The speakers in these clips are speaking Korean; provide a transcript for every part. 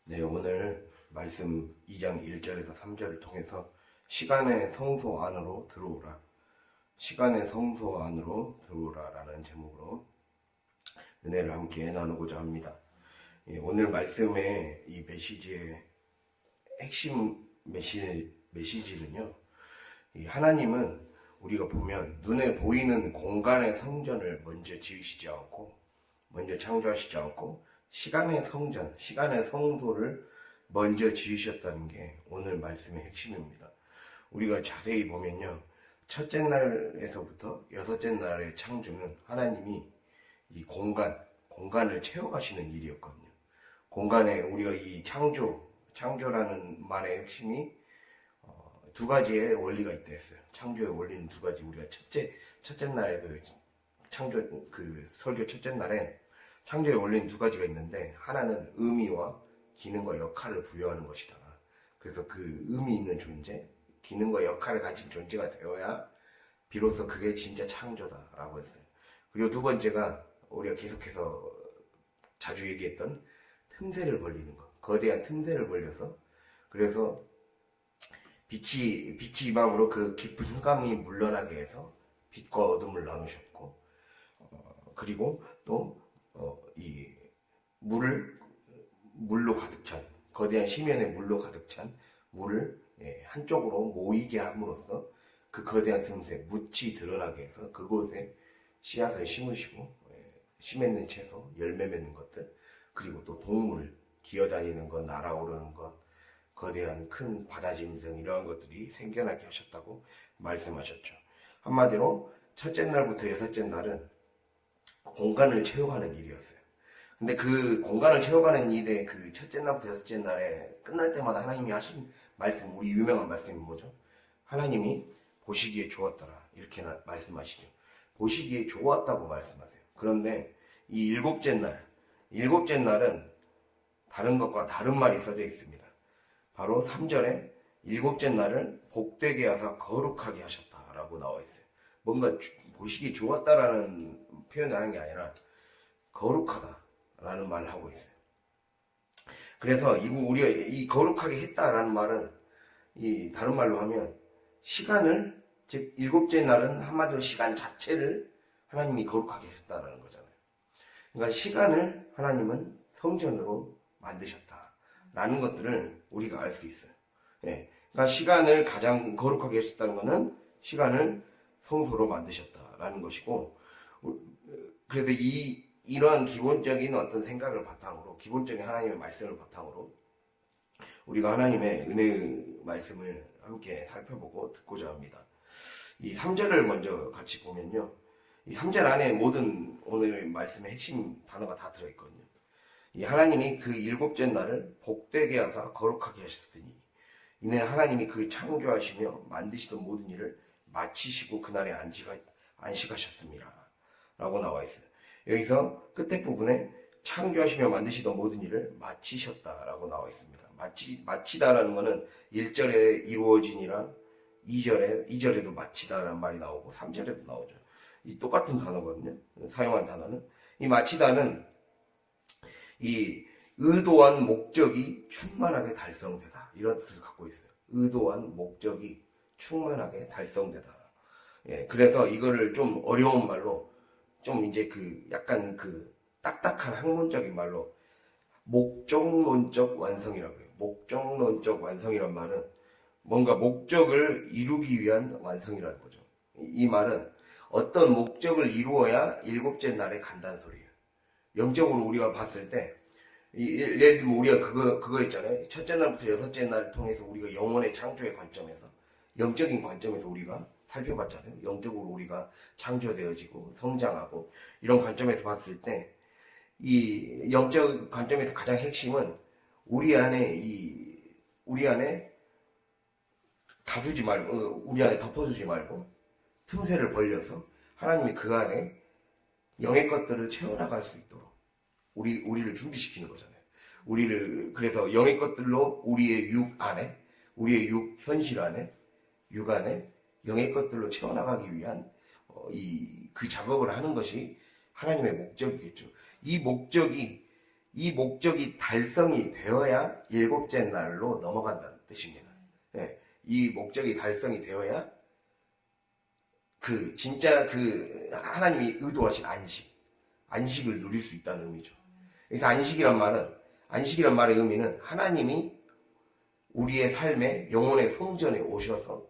네, 오늘 말씀 2장 1절에서 3절을 통해서 시간의 성소 안으로 들어오라. 시간의 성소 안으로 들어오라 라는 제목으로 은혜를 함께 나누고자 합니다. 오늘 말씀의 이 메시지의 핵심 메시지는요, 하나님은 우리가 보면 눈에 보이는 공간의 성전을 먼저 지으시지 않고, 먼저 창조하시지 않고 시간의 성전, 시간의 성소를 먼저 지으셨다는 게 오늘 말씀의 핵심입니다. 우리가 자세히 보면요, 첫째 날에서부터 여섯째 날의 창조는 하나님이 이 공간을 채워가시는 일이었거든요. 공간에 우리가 이 창조라는 말의 핵심이 두 가지의 원리가 있다 했어요. 창조의 원리는 두 가지. 우리가 첫째 날에 설교 첫째 날에 창조의 원리는 두 가지가 있는데, 하나는 의미와 기능과 역할을 부여하는 것이다. 그래서 그 의미 있는 존재, 기능과 역할을 가진 존재가 되어야 비로소 그게 진짜 창조다라고 했어요. 그리고 두 번째가 우리가 계속해서 자주 얘기했던 틈새를 벌리는 것. 거대한 틈새를 벌려서, 그래서 빛이 이방으로 그 깊은 흑암이 물러나게 해서 빛과 어둠을 나누셨고, 그리고 또 이 물로 가득 찬, 거대한 심연의 물로 가득 찬 물을 한쪽으로 모이게 함으로써 그 거대한 틈새, 묻이 드러나게 해서 그곳에 씨앗을 심으시고, 씨 맺는 채소, 열매 맺는 것들, 그리고 또 동물, 기어다니는 것, 날아오르는 것, 거대한 큰 바다짐승, 이러한 것들이 생겨나게 하셨다고 말씀하셨죠. 한마디로 첫째 날부터 여섯째 날은 공간을 채워가는 일이었어요. 근데 그 공간을 채워가는 일에 그 첫째 날부터 여섯째 날에 끝날 때마다 하나님이 하신 말씀, 우리 유명한 말씀이 뭐죠? 하나님이 보시기에 좋았더라, 이렇게 말씀하시죠. 보시기에 좋았다고 말씀하세요. 그런데 이 일곱째 날은 다른 것과 다른 말이 써져 있습니다. 바로 3절에 일곱째 날을 복되게 하사 거룩하게 하셨다라고 나와 있어요. 뭔가 보시기 좋았다라는 표현을 하는 게 아니라 거룩하다라는 말을 하고 있어요. 그래서 우리가 이 거룩하게 했다라는 말은, 이 다른 말로 하면 시간을, 즉 일곱째 날은 한마디로 시간 자체를 하나님이 거룩하게 하셨다라는 거잖아요. 그러니까 시간을 하나님은 성전으로 만드셨다라는 것들을 우리가 알 수 있어요. 그러니까 시간을 가장 거룩하게 하셨다는 것은 시간을 성소로 만드셨다라는 것이고, 그래서 이러한 기본적인 어떤 생각을 바탕으로, 기본적인 하나님의 말씀을 바탕으로 우리가 하나님의 은혜의 말씀을 함께 살펴보고 듣고자 합니다. 이 3절을 먼저 같이 보면요, 이 3절 안에 모든 오늘의 말씀의 핵심 단어가 다 들어있거든요. 이 하나님이 그 일곱째 날을 복되게 하사 거룩하게 하셨으니 이는 하나님이 그 창조하시며 만드시던 모든 일을 마치시고 그날에 안식하셨습니다 라고 나와 있어요. 여기서 끝에 부분에 창조하시며 만드시던 모든 일을 마치셨다라고 나와 있습니다. 마치다라는 것은 1절에 이루어지니라, 2절에도 마치다라는 말이 나오고 3절에도 나오죠. 이 똑같은 단어거든요. 사용한 단어는, 이 마치다는 이 의도한 목적이 충만하게 달성되다, 이런 뜻을 갖고 있어요. 의도한 목적이 충만하게 달성되다. 그래서 이거를 좀 어려운 말로, 좀 이제 약간 딱딱한 학문적인 말로 목적론적 완성이라고 해요. 목적론적 완성이란 말은 뭔가 목적을 이루기 위한 완성이라는 거죠. 이 말은 어떤 목적을 이루어야 일곱째 날에 간다는 소리예요. 영적으로 우리가 봤을 때, 예를 들면 우리가 그거 있잖아요. 첫째 날부터 여섯째 날을 통해서 우리가 영혼의 창조의 관점에서, 영적인 관점에서 우리가 살펴봤잖아요. 영적으로 우리가 창조되어지고 성장하고, 이런 관점에서 봤을 때 이 영적 관점에서 가장 핵심은 우리 안에 가두지 말고, 우리 안에 덮어주지 말고 틈새를 벌려서 하나님이 그 안에 영의 것들을 채워나갈 수 있도록 우리를 준비시키는 거잖아요. 그래서 영의 것들로 우리의 우리의 현실 안에, 육 안에 영의 것들로 채워나가기 위한 그 작업을 하는 것이 하나님의 목적이겠죠. 이 목적이 이 목적이 달성이 되어야 일곱째 날로 넘어간다는 뜻입니다. 예, 이 목적이 달성이 되어야 진짜 하나님이 의도하신 안식을 누릴 수 있다는 의미죠. 그래서 안식이란 말의 의미는 하나님이 우리의 삶에 영혼의 성전에 오셔서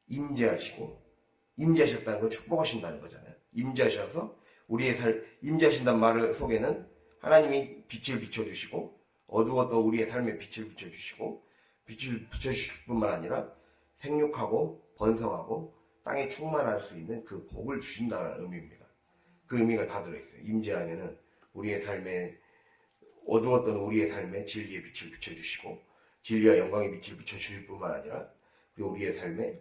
임재하셨다는 걸 축복하신다는 거잖아요. 임재하셔서 임재하신다는 말 속에는 하나님이 빛을 비춰주시고 어두웠던 우리의 삶에 빛을 비춰주시고 빛을 비춰주실 뿐만 아니라 생육하고 번성하고 땅에 충만할 수 있는 그 복을 주신다는 의미입니다. 그 의미가 다 들어있어요. 임재 안에는 우리의 삶에 어두웠던 우리의 삶에 진리의 빛을 비춰주시고 진리와 영광의 빛을 비춰주실 뿐만 아니라 그리고 우리의 삶에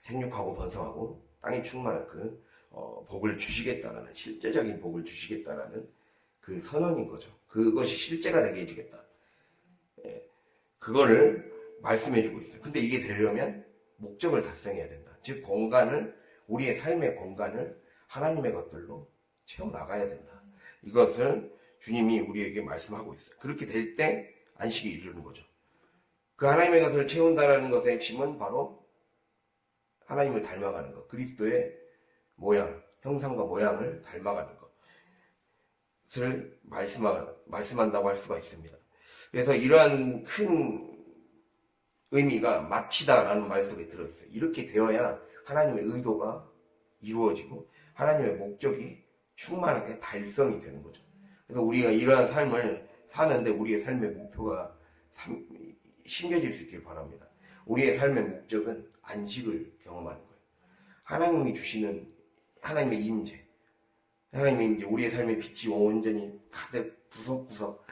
생육하고 번성하고 땅에 충만한 복을 주시겠다라는 실제적인 복을 주시겠다라는 그 선언인 거죠. 그것이 실제가 되게 해주겠다. 그거를 말씀해주고 있어요. 근데 이게 되려면 목적을 달성해야 된다. 즉 우리의 삶의 공간을 하나님의 것들로 채워나가야 된다. 이것을 주님이 우리에게 말씀하고 있어요. 그렇게 될 때 안식이 이르는 거죠. 그 하나님의 것을 채운다는 것의 핵심은 바로 하나님을 닮아가는 것, 그리스도의 형상과 모양을 닮아가는 것을 말씀한다고 할 수가 있습니다. 그래서 이러한 큰 의미가 마치다라는 말 속에 들어있어요. 이렇게 되어야 하나님의 의도가 이루어지고 하나님의 목적이 충만하게 달성이 되는 거죠. 그래서 우리가 이러한 삶을 사는데 우리의 삶의 목표가 심겨질 수 있길 바랍니다. 우리의 삶의 목적은 안식을 경험하는 거예요. 하나님이 주시는 하나님의 임재, 우리의 삶의 빛이 온전히 가득 구석구석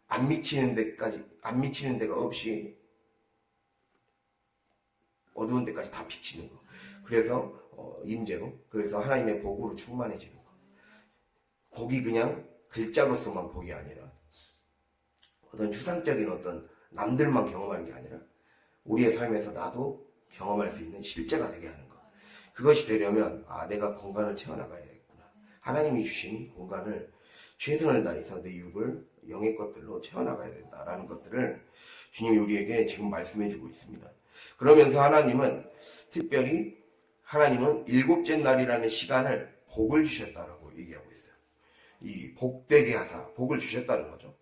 안 미치는 데가 없이 어두운 데까지 다 비치는 거. 그래서 임재로, 그래서 하나님의 복으로 충만해지는 거. 복이 그냥 글자로서만 복이 아니라 어떤 추상적인 남들만 경험하는 게 아니라 우리의 삶에서 나도 경험할 수 있는 실제가 되게 하는 것. 그것이 되려면 내가 공간을 채워나가야겠구나. 하나님이 주신 공간을 최선을 다해서 내 육을 영의 것들로 채워나가야 된다라는 것들을 주님이 우리에게 지금 말씀해주고 있습니다. 그러면서 특별히 하나님은 일곱째 날이라는 시간을 복을 주셨다라고 얘기하고 있어요. 이 복되게 하사 복을 주셨다는 거죠.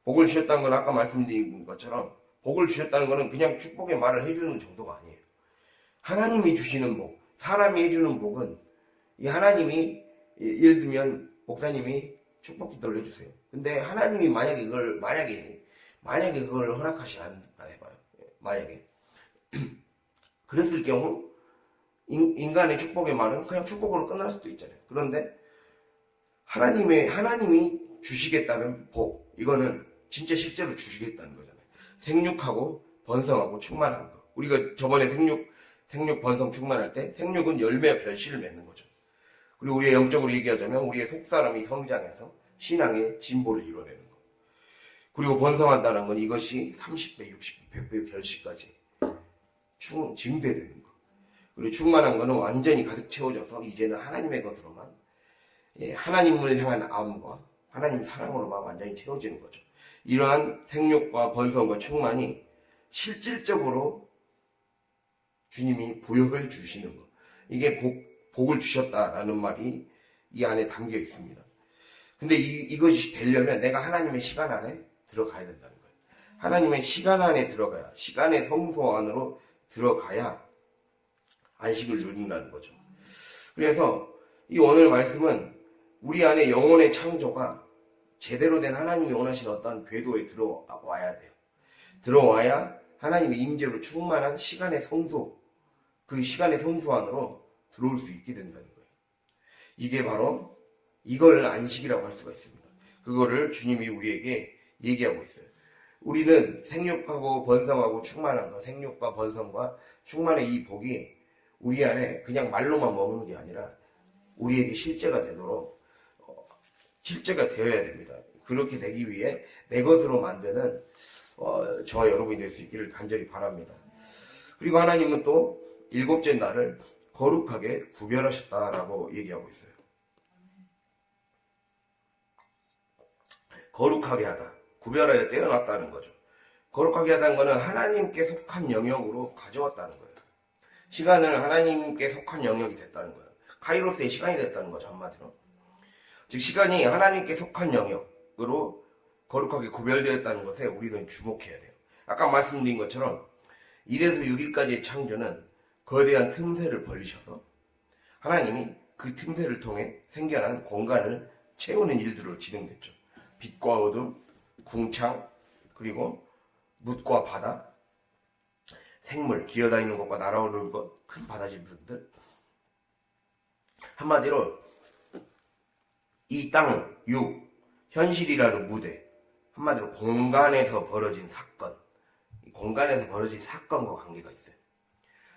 복을 주셨다는 건 아까 말씀드린 것처럼 복을 주셨다는 것은 그냥 축복의 말을 해주는 정도가 아니에요. 하나님이 주시는 복, 사람이 해주는 복은 이 하나님이 예를 들면 목사님이 축복 기도를 해주세요. 근데 하나님이 만약에 그걸 허락하지 않는다 해봐요. 만약에 그랬을 경우 인간의 축복의 말은 그냥 축복으로 끝날 수도 있잖아요. 그런데 하나님이 주시겠다는 복, 이거는 진짜 실제로 주시겠다는 거잖아요. 생육하고 번성하고 충만한 거. 우리가 저번에 생육 번성 충만할 때 생육은 열매와 결실을 맺는 거죠. 그리고 우리의 영적으로 얘기하자면 우리의 속사람이 성장해서 신앙의 진보를 이뤄내는 거. 그리고 번성한다는 건 이것이 30배, 60배, 100배 결실까지 증대되는 거. 그리고 충만한 거는 완전히 가득 채워져서 이제는 하나님의 것으로만, 하나님을 향한 마음과 하나님 사랑으로만 완전히 채워지는 거죠. 이러한 생육과 번성과 충만이 실질적으로 주님이 부여해 주시는 것. 이게 복을 주셨다라는 말이 이 안에 담겨 있습니다. 근데 이것이 되려면 내가 하나님의 시간 안에 들어가야 된다는 거예요. 하나님의 시간 안에 들어가야, 시간의 성소 안으로 들어가야 안식을 누린다는 거죠. 그래서 이 오늘 말씀은 우리 안에 영혼의 창조가 제대로 된 하나님이 원하시는 어떤 궤도에 들어와야 돼요. 들어와야 하나님의 임재로 충만한 시간의 성소, 그 시간의 성소 안으로 들어올 수 있게 된다는 거예요. 이게 바로 이걸 안식이라고 할 수가 있습니다. 그거를 주님이 우리에게 얘기하고 있어요. 우리는 생육하고 번성하고 충만한 것, 생육과 번성과 충만의 이 복이 우리 안에 그냥 말로만 머무는 게 아니라 우리에게 실제가 되도록 실제가 되어야 됩니다. 그렇게 되기 위해 내 것으로 만드는 저와 여러분이 될 수 있기를 간절히 바랍니다. 그리고 하나님은 또 일곱째 날을 거룩하게 구별하셨다라고 얘기하고 있어요. 거룩하게 하다, 구별하여 떼어놨다는 거죠. 거룩하게 하다는 것은 하나님께 속한 영역으로 가져왔다는 거예요. 시간을 하나님께 속한 영역이 됐다는 거예요. 카이로스의 시간이 됐다는 거죠, 한마디로. 즉 시간이 하나님께 속한 영역으로 거룩하게 구별되었다는 것에 우리는 주목해야 돼요. 아까 말씀드린 것처럼 1에서 6일까지의 창조는 거대한 틈새를 벌리셔서 하나님이 그 틈새를 통해 생겨난 공간을 채우는 일들로 진행됐죠. 빛과 어둠, 궁창, 그리고 묻과 바다, 생물, 기어다니는 것과 날아오르는 것, 큰 바다 짐승들. 한마디로 이 땅, 현실이라는 무대, 한마디로 공간에서 벌어진 사건, 공간에서 벌어진 사건과 관계가 있어요.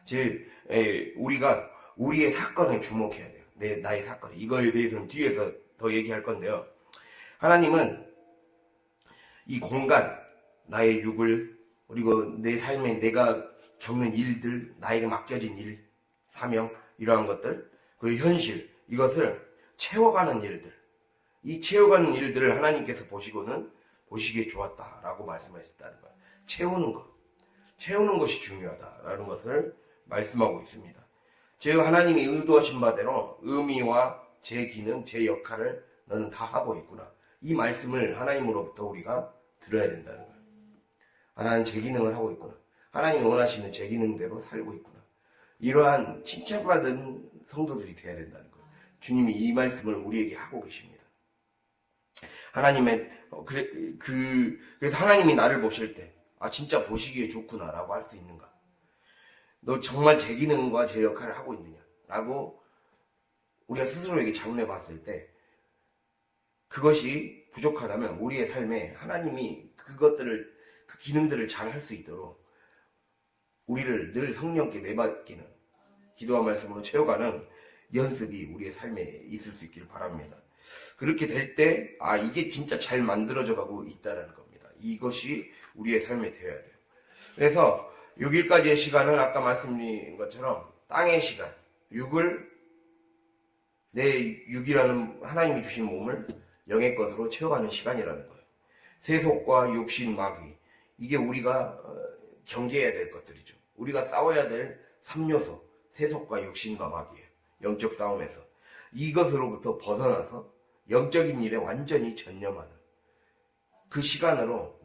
즉 우리가 우리의 사건에 주목해야 돼요. 나의 사건. 이거에 대해서는 뒤에서 더 얘기할 건데요. 하나님은 이 공간, 나의 육을, 그리고 내 삶에 내가 겪는 일들, 나에게 맡겨진 일, 사명, 이러한 것들, 그리고 현실, 이것을 채워가는 일들, 이 채워가는 일들을 하나님께서 보시기에 좋았다라고 말씀하셨다는 거예요. 채우는 것이 중요하다라는 것을 말씀하고 있습니다. 즉 하나님이 의도하신 바대로 의미와 제 기능, 제 역할을 너는 다 하고 있구나. 이 말씀을 하나님으로부터 우리가 들어야 된다는 거예요. 나는 제 기능을 하고 있구나. 하나님이 원하시는 제 기능대로 살고 있구나. 이러한 칭찬받은 성도들이 되어야 된다는 거예요. 주님이 이 말씀을 우리에게 하고 계십니다. 그래서 하나님이 나를 보실 때, 진짜 보시기에 좋구나라고 할 수 있는가? 너 정말 제 기능과 제 역할을 하고 있느냐? 라고 우리가 스스로에게 자문해 봤을 때, 그것이 부족하다면 우리의 삶에 하나님이 그 기능들을 잘 할 수 있도록 우리를 늘 성령께 내맡기는, 기도와 말씀으로 채워가는 연습이 우리의 삶에 있을 수 있기를 바랍니다. 그렇게 될 때, 이게 진짜 잘 만들어져 가고 있다는 겁니다. 이것이 우리의 삶에 되어야 돼요. 그래서 6일까지의 시간은 아까 말씀드린 것처럼 땅의 시간, 내 육이라는 하나님이 주신 몸을 영의 것으로 채워가는 시간이라는 거예요. 세속과 육신, 마귀, 이게 우리가 경계해야 될 것들이죠. 우리가 싸워야 될 3요소, 세속과 육신과 마귀예요. 영적 싸움에서. 이것으로부터 벗어나서 영적인 일에 완전히 전념하는 그 시간으로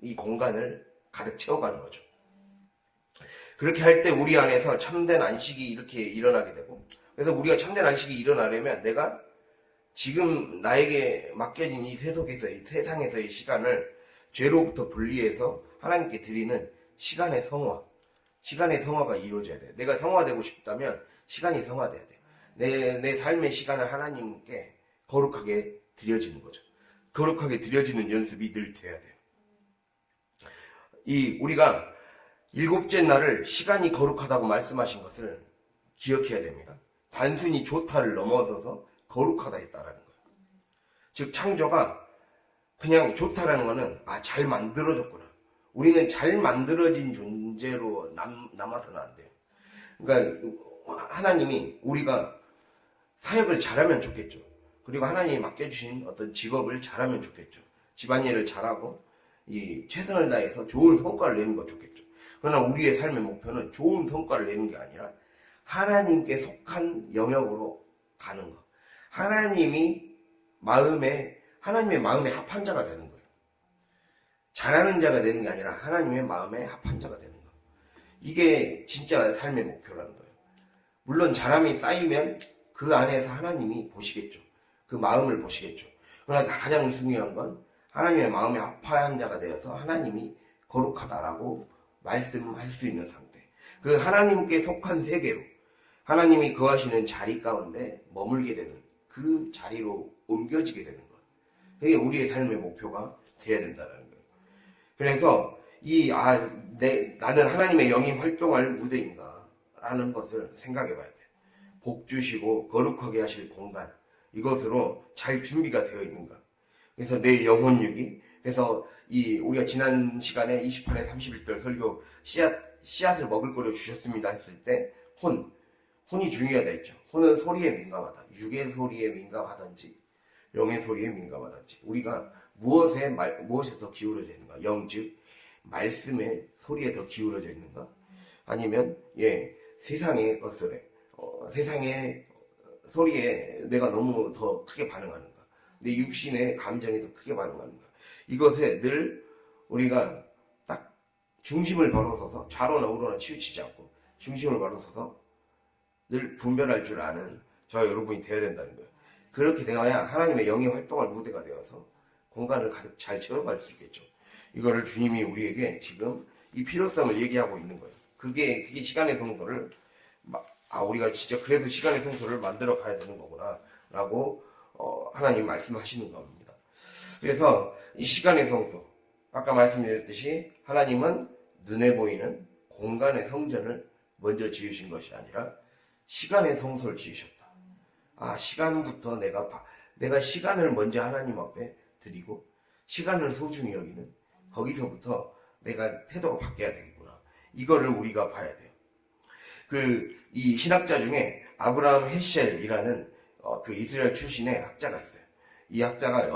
이 공간을 가득 채워가는 거죠. 그렇게 할 때 우리 안에서 참된 안식이 이렇게 일어나게 되고, 그래서 우리가 참된 안식이 일어나려면 내가 지금 나에게 맡겨진 이 세상에서의 시간을 죄로부터 분리해서 하나님께 드리는 시간의 성화가 이루어져야 돼요. 내가 성화되고 싶다면 시간이 성화돼야 돼요. 내 삶의 시간을 하나님께 거룩하게 드려지는 거죠. 거룩하게 드려지는 연습이 늘 돼야 돼요. 우리가 7째 날을 시간이 거룩하다고 말씀하신 것을 기억해야 됩니다. 단순히 좋다를 넘어서서 거룩하다 했다라는 거예요. 즉 창조가 그냥 좋다라는 거는 잘 만들어졌구나. 우리는 잘 만들어진 존재로 남아서는 안 돼요. 그러니까 하나님이 우리가 사역을 잘하면 좋겠죠. 그리고 하나님이 맡겨주신 어떤 직업을 잘하면 좋겠죠. 집안일을 잘하고 최선을 다해서 좋은 성과를 내는 거 좋겠죠. 그러나 우리의 삶의 목표는 좋은 성과를 내는 게 아니라 하나님께 속한 영역으로 가는 거. 하나님의 마음에 합한 자가 되는 거예요. 잘하는 자가 되는 게 아니라 하나님의 마음에 합한 자가 되는 거. 이게 진짜 삶의 목표라는 거예요. 물론 잘함이 쌓이면 그 안에서 하나님이 보시겠죠. 그 마음을 보시겠죠. 그러나 가장 중요한 건 하나님의 마음에 합한 자가 되어서 하나님이 거룩하다라고 말씀할 수 있는 상태. 그 하나님께 속한 세계로 하나님이 거하시는 자리 가운데 머물게 되는 그 자리로 옮겨지게 되는 것. 그게 우리의 삶의 목표가 되어야 된다는 거예요. 그래서 나는 하나님의 영이 활동할 무대인가 라는 것을 생각해 봐야 돼요. 복 주시고 거룩하게 하실 공간, 이것으로 잘 준비가 되어 있는가. 그래서 내 영혼육이, 그래서 우리가 지난 시간에 28회 31절 설교 씨앗을 먹을 거를 주셨습니다 했을 때 혼이 중요하다 했죠. 혼은 소리에 민감하다. 육의 소리에 민감하든지 영의 소리에 민감하다든지, 우리가 무엇에 더 기울어져 있는가? 영, 즉 말씀의 소리에 더 기울어져 있는가? 아니면 세상의 것들에 세상의 소리에 내가 너무 더 크게 반응하는가? 내 육신의 감정에 더 크게 반응하는가? 이것에 늘 우리가 딱 중심을 바로 서서 좌로나 우로나 치우치지 않고 중심을 바로 서서 늘 분별할 줄 아는 저와 여러분이 되어야 된다는 거예요. 그렇게 되어야 하나님의 영이 활동할 무대가 되어서 공간을 가득 잘 채워갈 수 있겠죠. 이거를 주님이 우리에게 지금 이 필요성을 얘기하고 있는 거예요. 그게 시간의 성소를 우리가 진짜 그래서 시간의 성소를 만들어 가야 되는 거구나 라고 하나님 말씀하시는 겁니다. 그래서 이 시간의 성소, 아까 말씀드렸듯이 하나님은 눈에 보이는 공간의 성전을 먼저 지으신 것이 아니라 시간의 성소를 지으셨다. 시간부터 내가 시간을 먼저 하나님 앞에 드리고 시간을 소중히 여기는, 거기서부터 내가 태도가 바뀌어야 되겠구나. 이거를 우리가 봐야 돼요. 이 신학자 중에 아브라함 헤셸이라는 그 이스라엘 출신의 학자가 있어요. 이 학자가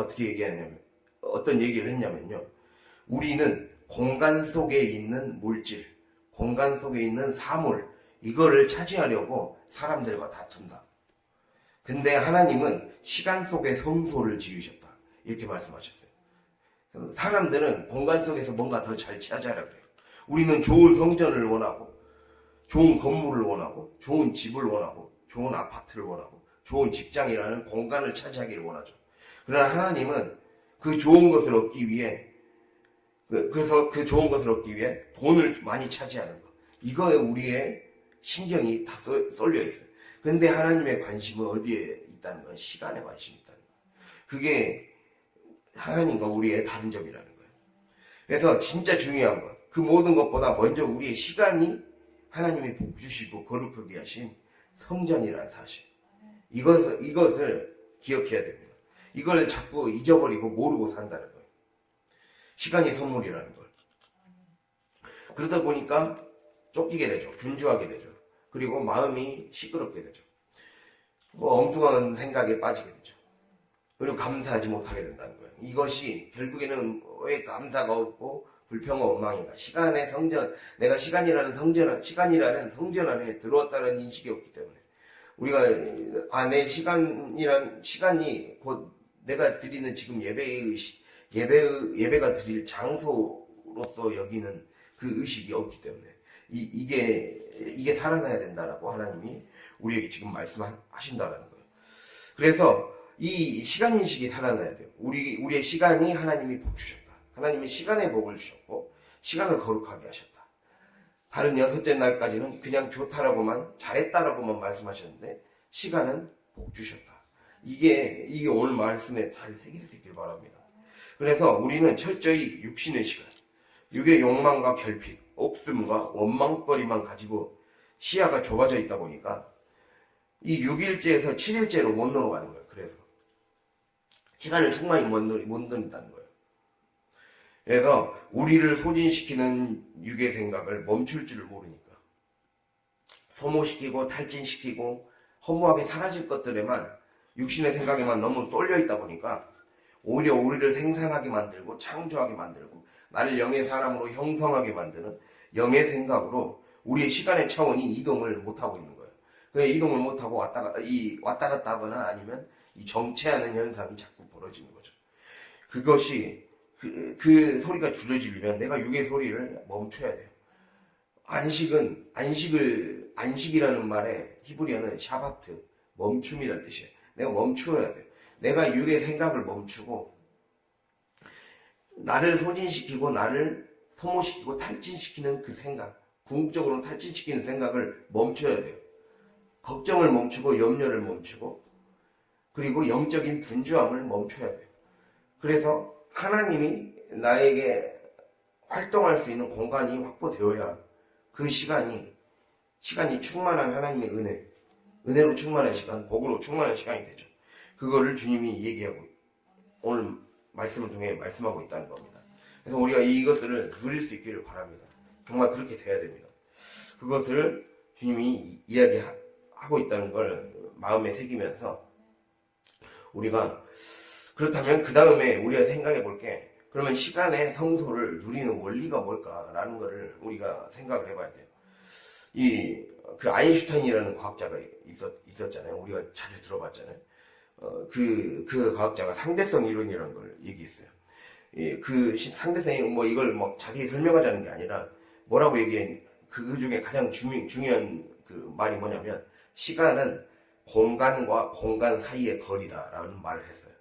어떤 얘기를 했냐면요. 우리는 공간 속에 있는 물질, 공간 속에 있는 사물, 이거를 차지하려고 사람들과 다툰다. 근데 하나님은 시간 속에 성소를 지으셨다. 이렇게 말씀하셨어요. 사람들은 공간 속에서 뭔가 더 잘 차지하려고 해요. 우리는 좋은 성전을 원하고, 좋은 건물을 원하고, 좋은 집을 원하고, 좋은 아파트를 원하고, 좋은 직장이라는 공간을 차지하기를 원하죠. 그러나 하나님은 그 좋은 것을 얻기 위해, 그래서 그 좋은 것을 얻기 위해 돈을 많이 차지하는 것, 이거에 우리의 신경이 다 쏠려 있어요. 근데 하나님의 관심은 어디에 있다는 거예요? 시간에 관심이 있다는 거예요. 그게 하나님과 우리의 다른 점이라는 거예요. 그래서 진짜 중요한 것, 그 모든 것보다 먼저 우리의 시간이 하나님이 복 주시고 거룩하게 하신 성전이라는 사실, 이것을 기억해야 됩니다. 이걸 자꾸 잊어버리고 모르고 산다는 거예요. 시간이 선물이라는 걸. 그러다 보니까 쫓기게 되죠. 분주하게 되죠. 그리고 마음이 시끄럽게 되죠. 엉뚱한 생각에 빠지게 되죠. 그리고 감사하지 못하게 된다는 거예요. 이것이 결국에는 왜 감사가 없고 불평과 원망인가? 시간의 성전, 내가 시간이라는 성전 안에 들어왔다는 인식이 없기 때문에, 우리가 내 시간이 곧 내가 드리는 지금 예배가 드릴 장소로서 여기는 그 의식이 없기 때문에 이게 살아나야 된다라고 하나님이 우리에게 지금 말씀하신다라는 거예요. 그래서 이 시간인식이 살아나야 돼요. 우리의 시간이 하나님이 복 주셨다. 하나님이 시간에 복을 주셨고 시간을 거룩하게 하셨다. 다른 6째 날까지는 그냥 좋다라고만, 잘했다라고만 말씀하셨는데 시간은 복 주셨다. 이게 오늘 말씀에 잘 새길 수 있길 바랍니다. 그래서 우리는 철저히 육신의 시간, 육의 욕망과 결핍, 옥슴과 원망거리만 가지고 시야가 좁아져 있다 보니까 이 6일째에서 7일째로 못 넘어가는 거예요. 그래서 시간을 충만히 못 넣는다는 거예요. 그래서 우리를 소진시키는 육의 생각을 멈출 줄을 모르니까 소모시키고 탈진시키고 허무하게 사라질 것들에만, 육신의 생각에만 너무 쏠려 있다 보니까 오히려 우리를 생산하게 만들고 창조하게 만들고 나를 영의 사람으로 형성하게 만드는 영의 생각으로 우리의 시간의 차원이 이동을 못하고 있는 거예요. 그래서 이동을 못하고 왔다 갔다 하거나 아니면 이 정체하는 현상이 자꾸 벌어지는 거죠. 그것이 그 소리가 줄여지려면 내가 육의 소리를 멈춰야 돼요. 안식이라는 말에 히브리어는 샤바트, 멈춤이라는 뜻이에요. 내가 멈추어야 돼요. 내가 육의 생각을 멈추고 나를 소진시키고 나를 소모시키고 탈진시키는 그 생각, 궁극적으로 탈진시키는 생각을 멈춰야 돼요. 걱정을 멈추고 염려를 멈추고 그리고 영적인 분주함을 멈춰야 돼요. 그래서 하나님이 나에게 활동할 수 있는 공간이 확보되어야 그 시간이 충만한 하나님의 은혜로 충만한 시간, 복으로 충만한 시간이 되죠. 그거를 주님이 얘기하고 오늘 말씀을 통해 말씀하고 있다는 겁니다. 그래서 우리가 이것들을 누릴 수 있기를 바랍니다. 정말 그렇게 돼야 됩니다. 그것을 주님이 이야기하고 있다는 걸 마음에 새기면서 우리가 그렇다면 그 다음에 우리가 생각해 볼게, 그러면 시간의 성소를 누리는 원리가 뭘까라는 거를 우리가 생각을 해봐야 돼요. 그 아인슈타인이라는 과학자가 있었잖아요. 우리가 자주 들어봤잖아요. 그 과학자가 상대성 이론이라는 걸 얘기했어요. 그 상대성이 뭐 이걸 뭐 자세히 설명하자는 게 아니라 뭐라고 그 중에 가장 중요한 그 말이 뭐냐면, 시간은 공간과 공간 사이의 거리다라는 말을 했어요.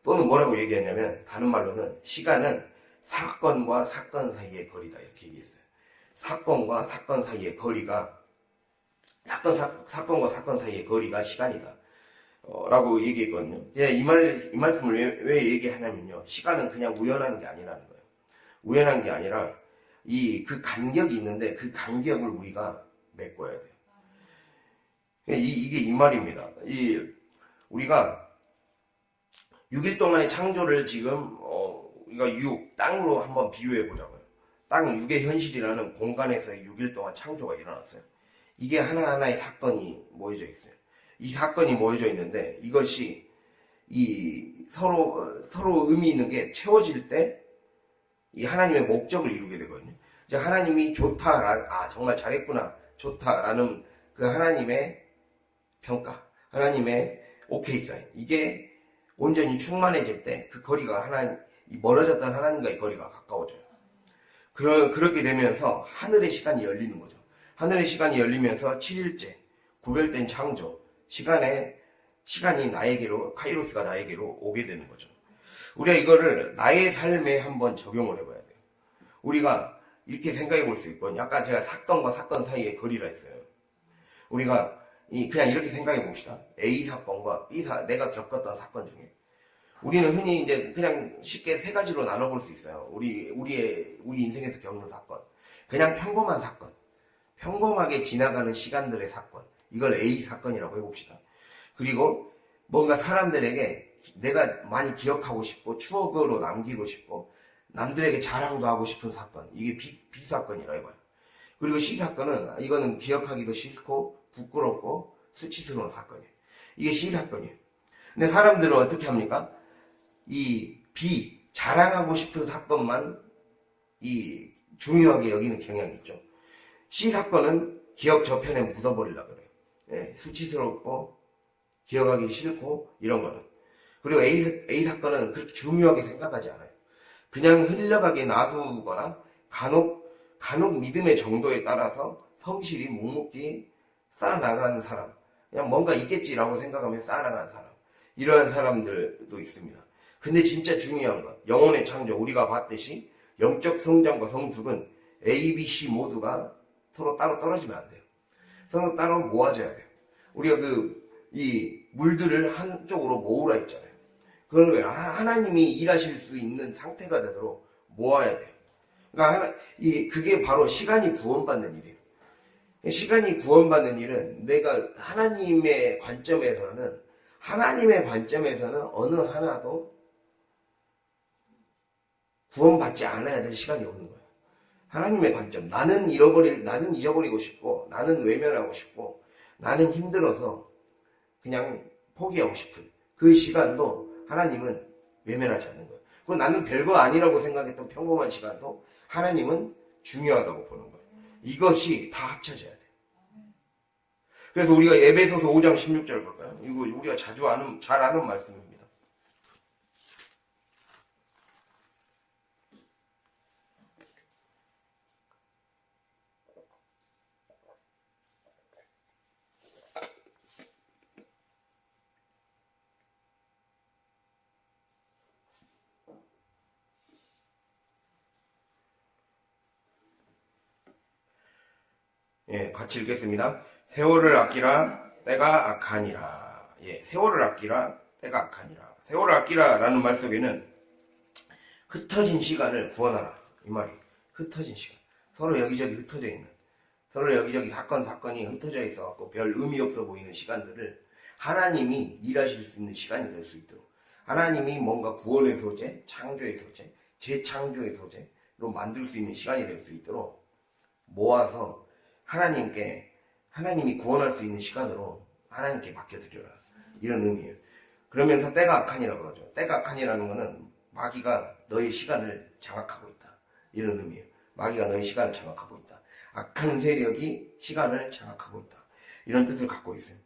또는 뭐라고 얘기했냐면, 다른 말로는 시간은 사건과 사건 사이의 거리다, 이렇게 얘기했어요. 사건과 사건 사이의 거리가, 사건과 사건 사이의 거리가 시간이다 라고 얘기했거든요. 이 말씀을 왜 얘기하냐면요, 시간은 그냥 우연한 게 아니라는 거예요. 우연한 게 아니라 그 간격이 있는데 그 간격을 우리가 메꿔야 돼요. 이게 이 말입니다. 우리가 6일 동안의 창조를 지금 우리가 땅으로 한번 비유해 보자고요. 땅 6의 현실이라는 공간에서의 6일 동안 창조가 일어났어요. 이게 하나하나의 사건이 모여져 있어요. 이 사건이 모여져 있는데, 이것이 서로 의미 있는 게 채워질 때 이 하나님의 목적을 이루게 되거든요. 이제 하나님이 정말 잘했구나, 좋다라는 그 하나님의 평가, 하나님의 오케이 사인, 이게 온전히 충만해질 때 그 거리가 멀어졌던 하나님과의 거리가 가까워져요. 그렇게 되면서 하늘의 시간이 열리는 거죠. 하늘의 시간이 열리면서 7일째 구별된 창조, 시간이 나에게로, 카이로스가 나에게로 오게 되는 거죠. 우리가 이거를 나의 삶에 한번 적용을 해봐야 돼요. 우리가 이렇게 생각해 볼 수 있거든요. 아까 제가 사건과 사건 사이의 거리라 했어요. 우리가 그냥 이렇게 생각해 봅시다. A 사건과 내가 겪었던 사건 중에, 우리는 흔히 이제 그냥 쉽게 세 가지로 나눠볼 수 있어요. 우리 인생에서 겪는 사건. 그냥 평범한 사건. 평범하게 지나가는 시간들의 사건. 이걸 A 사건이라고 해봅시다. 그리고 뭔가 사람들에게 내가 많이 기억하고 싶고 추억으로 남기고 싶고 남들에게 자랑도 하고 싶은 사건, 이게 B 사건이라고 해봐요. 그리고 C 사건은, 이거는 기억하기도 싫고 부끄럽고 수치스러운 사건이에요. 이게 C 사건이에요. 근데 사람들은 어떻게 합니까? 이 B, 자랑하고 싶은 사건만 중요하게 여기는 경향이 있죠. C 사건은 기억 저편에 묻어버리려고 그래요. 수치스럽고 기억하기 싫고 이런 거는. 그리고 A 사건은 그렇게 중요하게 생각하지 않아요. 그냥 흘러가게 놔두거나 간혹 믿음의 정도에 따라서 성실히 묵묵히 쌓아나가는 사람, 그냥 뭔가 있겠지라고 생각하며 쌓아나가는 사람, 이러한 사람들도 있습니다. 근데 진짜 중요한 것, 영혼의 창조, 우리가 봤듯이 영적 성장과 성숙은 A, B, C 모두가 서로 따로 떨어지면 안 돼요. 서로 따로 모아져야 돼요. 우리가 이 물들을 한쪽으로 모으라 했잖아요. 그러면 하나님이 일하실 수 있는 상태가 되도록 모아야 돼요. 그러니까 그게 바로 시간이 구원받는 일이에요. 시간이 구원받는 일은 내가 하나님의 관점에서는 어느 하나도 구원받지 않아야 될 시간이 없는 거예요. 하나님의 관점. 나는 잊어버리고 싶고, 나는 외면하고 싶고, 나는 힘들어서 그냥 포기하고 싶은 그 시간도 하나님은 외면하지 않는 거예요. 그리고 나는 별거 아니라고 생각했던 평범한 시간도 하나님은 중요하다고 보는 거예요. 이것이 다 합쳐져야 돼요. 그래서 우리가 에베소서 5장 16절 볼까요? 이거 우리가 잘 아는 말씀입니다. 같이 읽겠습니다. 세월을 아끼라 때가 악하니라. 세월을 아끼라 때가 악하니라. 세월을 아끼라 라는 말 속에는 흩어진 시간을 구원하라, 이 말이. 흩어진 시간. 서로 여기저기 흩어져 있는, 서로 여기저기 사건이 흩어져 있어갖고 별 의미 없어 보이는 시간들을 하나님이 일하실 수 있는 시간이 될 수 있도록, 하나님이 뭔가 구원의 소재, 창조의 소재, 재창조의 소재로 만들 수 있는 시간이 될 수 있도록 모아서 하나님이 구원할 수 있는 시간으로 하나님께 맡겨드려라, 이런 의미예요. 그러면서 때가 악하니라고 하죠. 때가 악하니라는 거는 마귀가 너의 시간을 장악하고 있다. 이런 의미예요. 마귀가 너의 시간을 장악하고 있다. 악한 세력이 시간을 장악하고 있다. 이런 뜻을 갖고 있어요.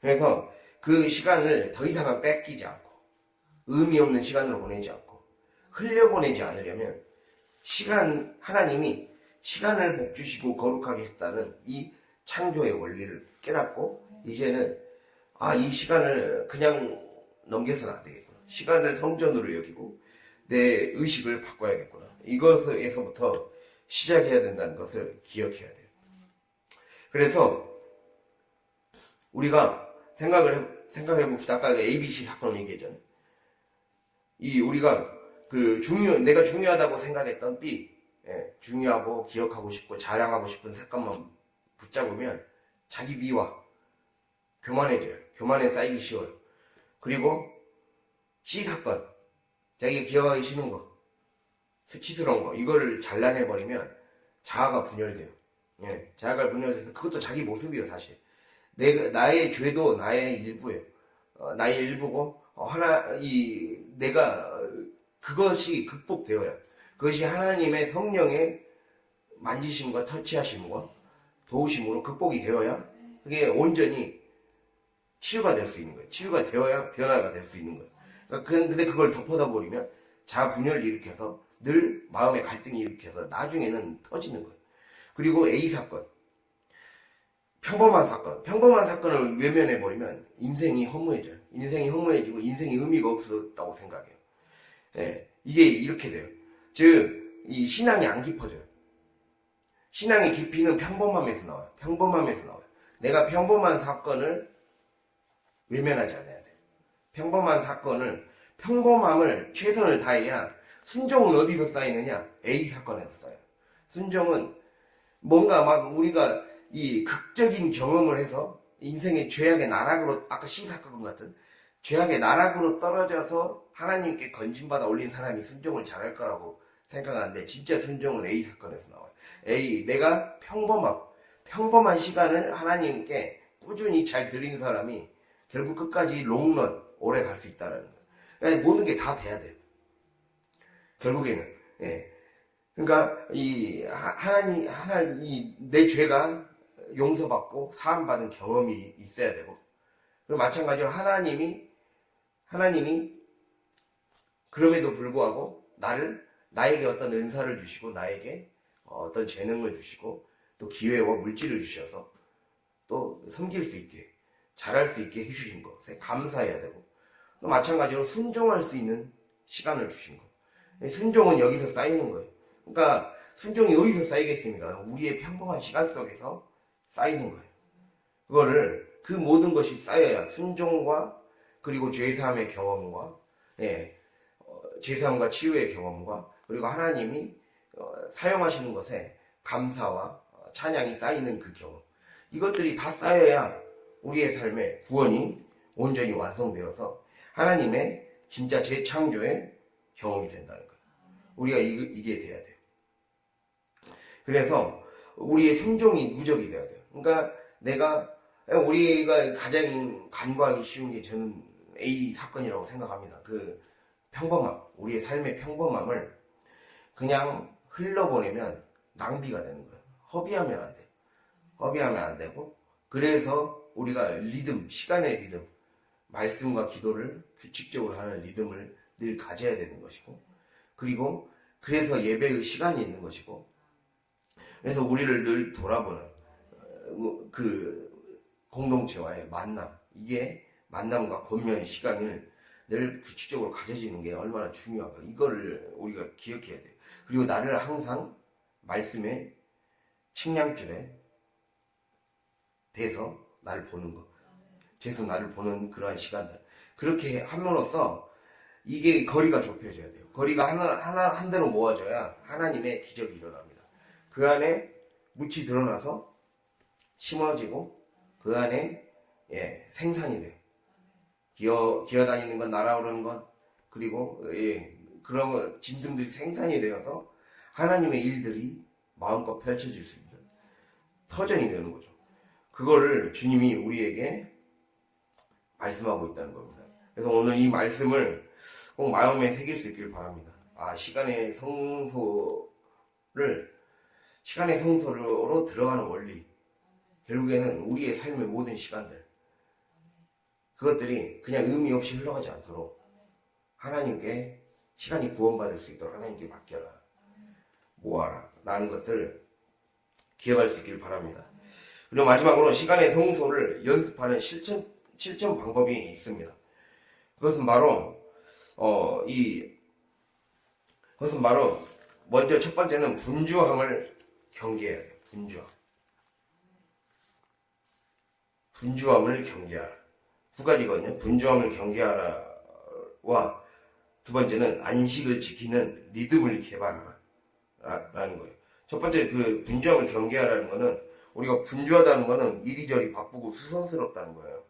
그래서 그 시간을 더 이상은 뺏기지 않고 의미 없는 시간으로 보내지 않고 흘려보내지 않으려면 하나님이 시간을 복주시고 거룩하게 했다는 이 창조의 원리를 깨닫고 이제는 이 시간을 그냥 넘겨서는 안 되겠구나. 시간을 성전으로 여기고 내 의식을 바꿔야겠구나. 이것에서부터 시작해야 된다는 것을 기억해야 돼요. 그래서 우리가 생각해 봅시다. 아까 ABC 사건 얘기했잖아요. 우리가 내가 중요하다고 생각했던 B, 중요하고 기억하고 싶고 자랑하고 싶은 사건만 붙잡으면 자기 미화, 교만해져요. 교만에 쌓이기 쉬워요. 그리고 C 사건, 자기가 기억하기 싫은 거, 수치스러운 거, 이거를 잘라내버리면 자아가 분열돼요. 자아가 분열돼서 그것도 자기 모습이에요, 사실. 나의 죄도 나의 일부예요. 나의 일부고, 그것이 극복되어야, 그것이 하나님의 성령의 만지심과 터치하심과 도우심으로 극복이 되어야, 그게 온전히 치유가 될 수 있는 거예요. 치유가 되어야 변화가 될 수 있는 거예요. 근데 그걸 덮어다 버리면 자아 분열을 일으켜서 늘 마음의 갈등이 일으켜서 나중에는 터지는 거예요. 그리고 A 사건. 평범한 사건을 외면해버리면 인생이 허무해져요. 인생이 허무해지고 인생이 의미가 없었다고 생각해요. 이게 이렇게 돼요. 즉, 이 신앙이 안 깊어져요. 신앙의 깊이는 평범함에서 나와요. 내가 평범한 사건을 외면하지 않아야 돼요. 평범함을 최선을 다해야 순종은 어디서 쌓이느냐? A 사건에서 쌓여요. 순종은 뭔가 막 우리가 이 극적인 경험을 해서 인생의 죄악의 나락으로, 아까 C 사건 같은 죄악의 나락으로 떨어져서 하나님께 건진받아 올린 사람이 순종을 잘할 거라고 생각하는데 진짜 순종은 A 사건에서 나와요. 내가 평범한 시간을 하나님께 꾸준히 잘 드린 사람이 결국 끝까지 롱런, 오래 갈 수 있다는 거예요. 그러니까 모든 게 다 돼야 돼요. 결국에는. 그러니까 내 죄가 용서받고 사함받은 경험이 있어야 되고, 그리고 마찬가지로 하나님이 그럼에도 불구하고 나에게 어떤 은사를 주시고 나에게 어떤 재능을 주시고 또 기회와 물질을 주셔서 또 섬길 수 있게 잘할 수 있게 해주신 것에 감사해야 되고, 또 마찬가지로 순종할 수 있는 시간을 주신 것. 순종은 여기서 쌓이는 거예요. 그러니까 순종이 어디서 쌓이겠습니까? 우리의 평범한 시간 속에서 쌓이는 거예요. 그 모든 것이 쌓여야 순종과 그리고 죄사함의 경험과 죄사함과 치유의 경험과 그리고 하나님이 사용하시는 것에 감사와 찬양이 쌓이는 그 경험, 이것들이 다 쌓여야 우리의 삶의 구원이 온전히 완성되어서 하나님의 진짜 재창조의 경험이 된다는 거예요. 우리가 이게 돼야 돼요. 그래서 우리의 순종이 누적이 돼야 돼요. 그러니까 우리가 가장 간과하기 쉬운 게 저는 A 사건이라고 생각합니다. 우리의 삶의 평범함을 그냥 흘러보내면 낭비가 되는 거예요. 허비하면 안 돼요. 허비하면 안 되고, 그래서 우리가 시간의 리듬, 말씀과 기도를 규칙적으로 하는 리듬을 늘 가져야 되는 것이고, 그리고 그래서 예배의 시간이 있는 것이고, 그래서 우리를 늘 돌아보는 그 공동체와의 만남, 이게 만남과 권면의 시간을 늘 규칙적으로 가져지는 게 얼마나 중요한가, 이거를 우리가 기억해야 돼요. 그리고 나를 항상 말씀의 측량줄에 대서 나를 보는 것, 계속 나를 보는 그러한 시간들, 그렇게 함으로써 이게 거리가 좁혀져야 돼요. 거리가 한 대로 모아져야 하나님의 기적이 일어납니다. 그 안에 묻이 드러나서 심어지고 그 안에 생산이 돼요. 기어다니는 것, 날아오르는 것, 그리고 그런 짐승들이 생산이 되어서 하나님의 일들이 마음껏 펼쳐질 수 있는 터전이 되는 거죠. 그거를 주님이 우리에게 말씀하고 있다는 겁니다. 그래서 오늘 이 말씀을 꼭 마음에 새길 수 있길 바랍니다. 시간의 성소로 들어가는 원리. 결국에는 우리의 삶의 모든 시간들, 그것들이 그냥 의미 없이 흘러가지 않도록 하나님께 시간이 구원받을 수 있도록 하나님께 맡겨라, 모아라 라는 것들 기억할 수 있길 바랍니다. 그리고 마지막으로 시간의 성소를 연습하는 실천 방법이 있습니다. 그것은 바로 먼저 첫 번째는 분주함을 경계해야 돼요. 분주함을 경계하라. 두 가지거든요. 분주함을 경계하라와 두 번째는 안식을 지키는 리듬을 개발하라 라는 거예요. 첫 번째 그 분주함을 경계하라는 거는, 우리가 분주하다는 거는 이리저리 바쁘고 수선스럽다는 거예요.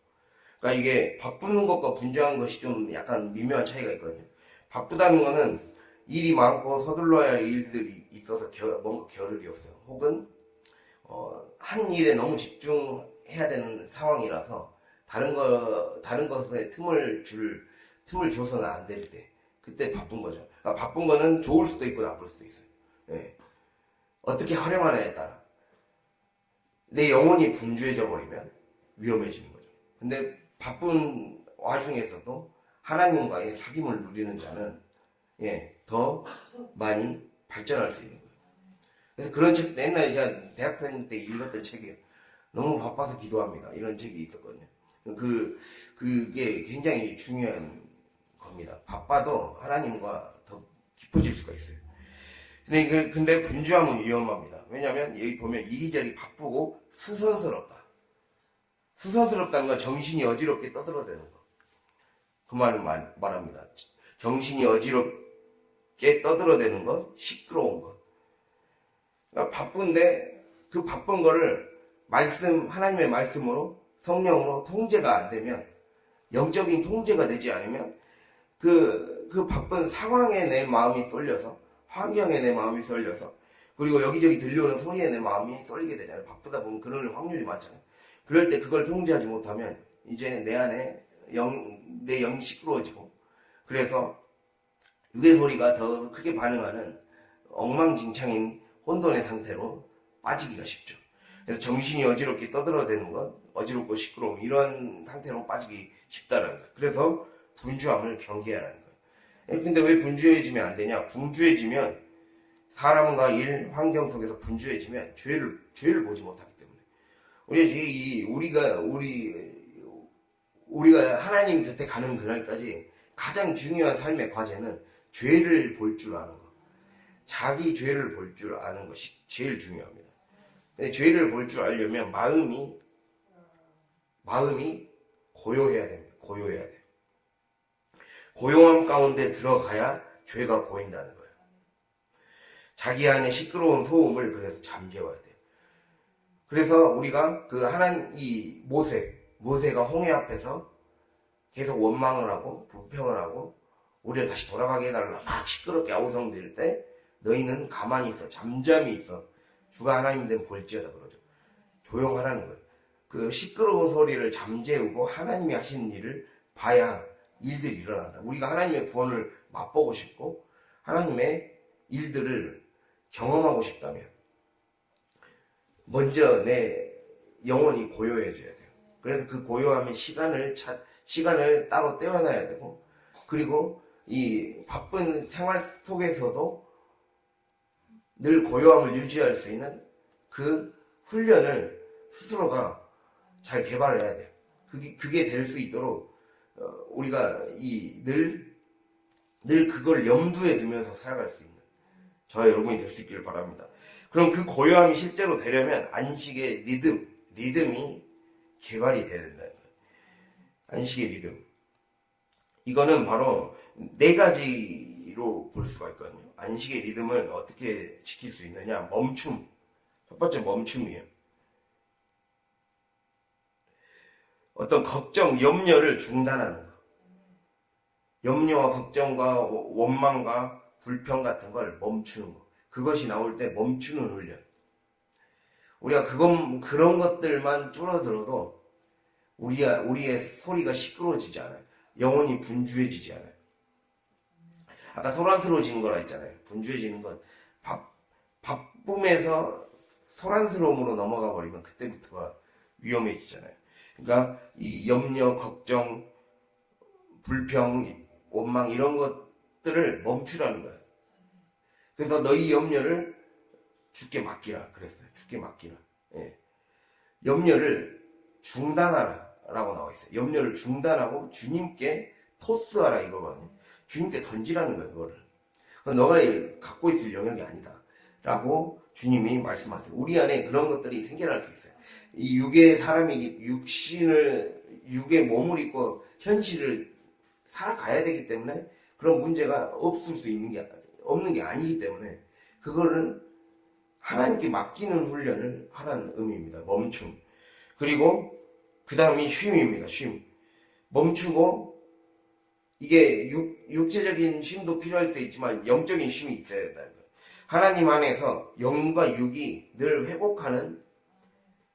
그러니까 이게 바쁘는 것과 분주한 것이 좀 약간 미묘한 차이가 있거든요. 바쁘다는 거는 일이 많고 서둘러야 할 일들이 있어서 뭔가 겨를이 없어요. 혹은 한 일에 너무 집중해야 되는 상황이라서 다른 것에 틈을 줘서는 안 될 때, 그때 바쁜 거죠. 그러니까 바쁜 거는 좋을 수도 있고 나쁠 수도 있어요. 예. 어떻게 활용하느냐에 따라 내 영혼이 분주해져 버리면 위험해지는 거죠. 근데 바쁜 와중에서도 하나님과의 사귐을 누리는 자는 더 많이 발전할 수 있는 거예요. 그래서 그런 책도 옛날에 제가 대학생 때 읽었던 책이에요. 너무 바빠서 기도합니다. 이런 책이 있었거든요. 그게 굉장히 중요한 겁니다. 바빠도 하나님과 더 깊어질 수가 있어요. 근데 분주함은 위험합니다. 왜냐하면 여기 보면 이리저리 바쁘고 수선스럽다. 수선스럽다는 건 정신이 어지럽게 떠들어대는 거. 그 말을 말합니다. 정신이 어지럽게 떠들어대는 것, 시끄러운 것. 그러니까 바쁜데 그 바쁜 거를 하나님의 말씀으로, 성령으로 통제가 안 되면, 영적인 통제가 되지 않으면 그 바쁜 상황에 내 마음이 쏠려서, 환경에 내 마음이 쏠려서, 그리고 여기저기 들려오는 소리에 내 마음이 쏠리게 되잖아요. 바쁘다 보면 그럴 확률이 많잖아요. 그럴 때 그걸 통제하지 못하면 이제 내 안에 내 영이 시끄러워지고, 그래서 육의 소리가 더 크게 반응하는 엉망진창인 혼돈의 상태로 빠지기가 쉽죠. 그래서 정신이 어지럽게 떠들어대는 것, 어지럽고 시끄러움, 이런 상태로 빠지기 쉽다는 거예요. 그래서 분주함을 경계하라는 거예요. 근데 왜 분주해지면 안 되냐? 분주해지면 사람과 일, 환경 속에서 분주해지면 죄를 보지 못하기 때문에. 우리가 하나님 곁에 가는 그날까지 가장 중요한 삶의 과제는 죄를 볼 줄 아는 것. 자기 죄를 볼 줄 아는 것이 제일 중요합니다. 근데 죄를 볼 줄 알려면 마음이 고요해야 됩니다. 고요해야 돼요. 고요함 가운데 들어가야 죄가 보인다는 거예요. 자기 안에 시끄러운 소음을 그래서 잠재워야 돼요. 그래서 우리가 이 모세가 홍해 앞에서 계속 원망을 하고 불평을 하고 우리를 다시 돌아가게 해달라 막 시끄럽게 아우성댈 때, 너희는 가만히 있어, 잠잠히 있어, 주가 하나님 된 볼지어다 그러죠. 조용하라는 거예요. 그 시끄러운 소리를 잠재우고 하나님이 하시는 일을 봐야 일들이 일어난다. 우리가 하나님의 구원을 맛보고 싶고 하나님의 일들을 경험하고 싶다면 먼저 내 영혼이 고요해져야 돼요. 그래서 그 고요함의 시간을 따로 떼어놔야 되고, 그리고 이 바쁜 생활 속에서도 늘 고요함을 유지할 수 있는 그 훈련을 스스로가 잘 개발해야 돼요. 그게 될 수 있도록 우리가 늘 그걸 염두에 두면서 살아갈 수 있는 저와 여러분이 될 수 있기를 바랍니다. 그럼 그 고요함이 실제로 되려면 안식의 리듬이 개발이 돼야 된다는 거예요. 안식의 리듬. 이거는 바로 4가지로 볼 수가 있거든요. 안식의 리듬을 어떻게 지킬 수 있느냐? 멈춤. 첫 번째 멈춤이에요. 어떤 걱정, 염려를 중단하는 거. 염려와 걱정과 원망과 불평 같은 걸 멈추는 거. 그것이 나올 때 멈추는 훈련. 우리가 그런 것들만 줄어들어도 우리의 소리가 시끄러워지지 않아요. 영혼이 분주해지지 않아요. 아까 소란스러워지는 거라 했잖아요. 분주해지는 건 바쁨에서 소란스러움으로 넘어가 버리면 그때부터가 위험해지잖아요. 그러니까 이 염려, 걱정, 불평, 원망 이런 것들을 멈추라는 거예요. 그래서 너희 염려를 주께 맡기라 그랬어요. 주께 맡기라. 예. 염려를 중단하라 라고 나와 있어요. 염려를 중단하고 주님께 토스하라 이거거든요. 주님께 던지라는 거예요. 그거를. 너가 갖고 있을 영역이 아니다 라고 주님이 말씀하세요. 우리 안에 그런 것들이 생겨날 수 있어요. 이 육의 사람이 육의 몸을 입고 현실을 살아가야 되기 때문에 그런 문제가 없는 게 아니기 때문에 그거를 하나님께 맡기는 훈련을 하라는 의미입니다. 멈춤. 그리고 그 다음이 쉼입니다. 쉼. 멈추고 이게 육체적인 쉼도 필요할 때 있지만 영적인 쉼이 있어야 된다는 거예요. 하나님 안에서 영과 육이 늘 회복하는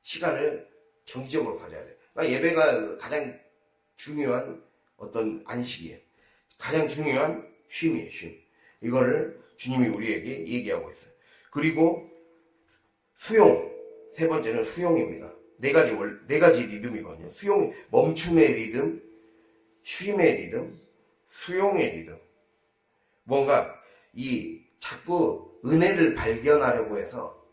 시간을 정기적으로 가져야 돼요. 그러니까 예배가 가장 중요한 어떤 안식이에요. 가장 중요한 쉼이에요. 쉼. 이거를 주님이 우리에게 얘기하고 있어요. 그리고 수용. 세 번째는 수용입니다. 네 가지 리듬이거든요. 수용, 멈춤의 리듬, 쉼의 리듬, 수용의 리듬. 뭔가 자꾸 은혜를 발견하려고 해서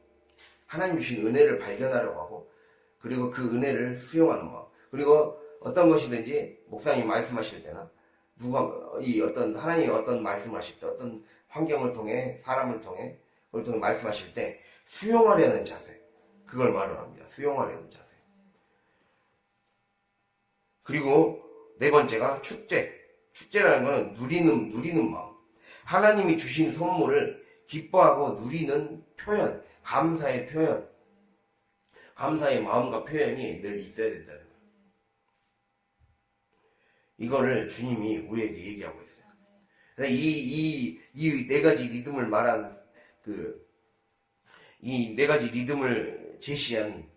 하나님 주신 은혜를 발견하려고 하고 그리고 그 은혜를 수용하는 마음. 그리고 어떤 것이든지 목사님이 말씀하실 때나 하나님이 어떤 말씀을 하실 때 어떤 환경을 통해 사람을 통해 그걸 통해 말씀하실 때 수용하려는 자세. 그걸 말을 합니다. 수용하려는 자세. 그리고 네 번째가 축제. 축제라는 것은 누리는 마음. 하나님이 주신 선물을 기뻐하고 누리는 표현, 감사의 표현, 감사의 마음과 표현이 늘 있어야 된다는 거예요. 이거를 주님이 우리에게 얘기하고 있어요. 이 네 가지 리듬을 말한 이 네 가지 리듬을 제시한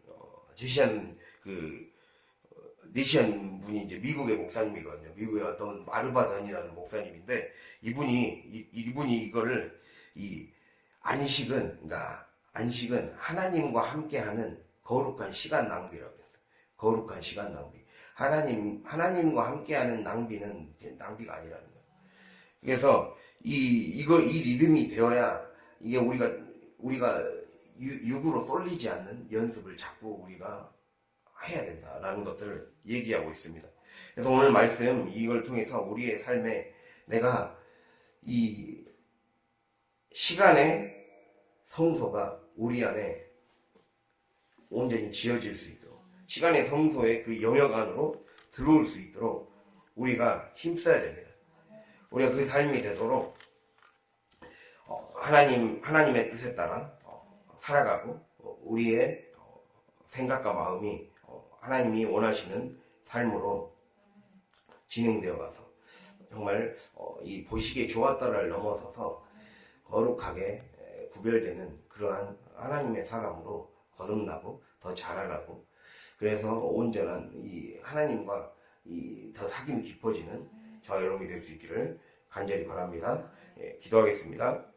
내시한 분이 이제 미국의 목사님이거든요. 미국의 어떤 마르바던이라는 목사님인데 이분이 이거를 안식은 하나님과 함께하는 거룩한 시간 낭비라고 했어요. 거룩한 시간 낭비. 하나님과 함께하는 낭비는 낭비가 아니라는 거예요. 그래서 이 리듬이 되어야 이게 우리가 육으로 쏠리지 않는 연습을 자꾸 우리가 해야 된다라는 것들을 얘기하고 있습니다. 그래서 오늘 말씀 이걸 통해서 우리의 삶에 내가 이 시간의 성소가 우리 안에 온전히 지어질 수 있도록 시간의 성소의 그 영역 안으로 들어올 수 있도록 우리가 힘써야 됩니다. 우리가 그 삶이 되도록 하나님의 뜻에 따라 살아가고 우리의 생각과 마음이 하나님이 원하시는 삶으로 진행되어 가서 정말 이 보시기에 좋았다를 넘어서서 거룩하게 구별되는 그러한 하나님의 사람으로 거듭나고 더 자라나고 그래서 온전한 이 하나님과 더 사귐이 깊어지는 저와 여러분이 될 수 있기를 간절히 바랍니다. 기도하겠습니다.